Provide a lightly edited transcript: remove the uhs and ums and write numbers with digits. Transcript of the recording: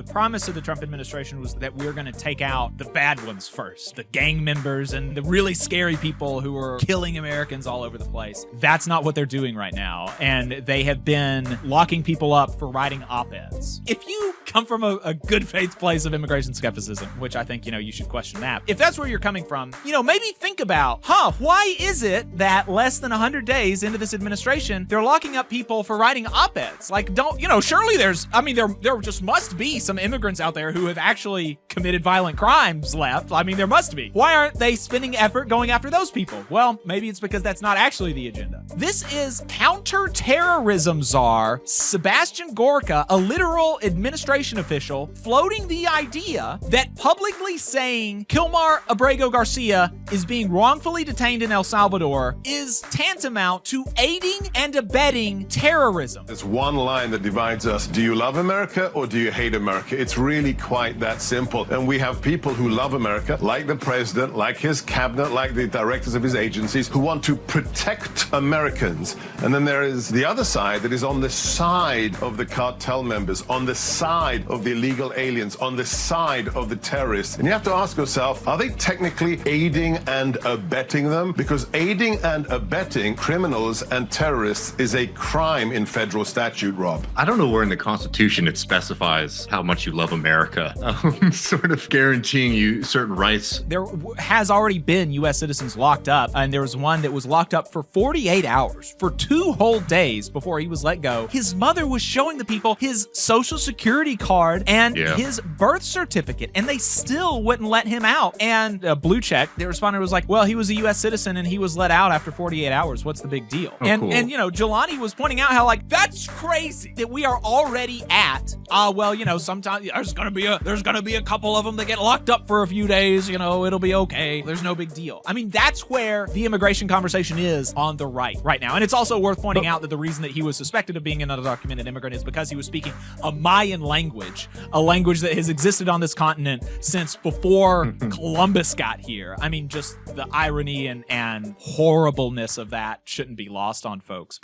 The promise of the Trump administration was that we're going to take out the bad ones first, the gang members and the really scary people who are killing Americans all over the place. That's not what they're doing right now. And they have been locking people up for writing op-eds. If you come from a good faith place of immigration skepticism, which I think, you should question that. If that's where you're coming from, maybe think about, why is it that less than 100 days into this administration, they're locking up people for writing op-eds? Like, surely there just must be some immigrants out there who have actually committed violent crimes left. I mean, there must be. Why aren't they spending effort going after those people? Well, maybe it's because that's not actually the agenda. This is counterterrorism czar Sebastian Gorka, a literal administration official, floating the idea that publicly saying Kilmar Abrego Garcia is being wrongfully detained in El Salvador is tantamount to aiding and abetting terrorism. There's one line that divides us. Do you love America or do you hate America? It's really quite that simple. And we have people who love America, like the president, like his cabinet, like the directors of his agencies, who want to protect Americans. And then there is the other side that is on the side of the cartel members, on the side of the illegal aliens, on the side of the terrorists. And you have to ask yourself, are they technically aiding and abetting them? Because aiding and abetting criminals and terrorists is a crime in federal statute, Rob. I don't know where in the Constitution it specifies how much you love America, sort of guaranteeing you certain rights. There has already been U.S. citizens locked up, and there was one that was locked up for 48 hours, for 2 whole days before he was let go. His mother was showing the people his social security card and his birth certificate, and they still wouldn't let him out. And Blue Check, the respondent was like, well, he was a U.S. citizen and he was let out after 48 hours. What's the big deal? Oh, and cool. And Jelani was pointing out how, like, that's crazy that we are already at, sometimes there's gonna be a couple of them that get locked up for a few days, it'll be okay. There's no big deal. I mean, that's where the immigration conversation is on the right now. And it's also worth pointing out that the reason that he was suspected of being an undocumented immigrant is because he was speaking a Mayan language, a language that has existed on this continent since before Columbus got here. I mean, just the irony and horribleness of that shouldn't be lost on folks.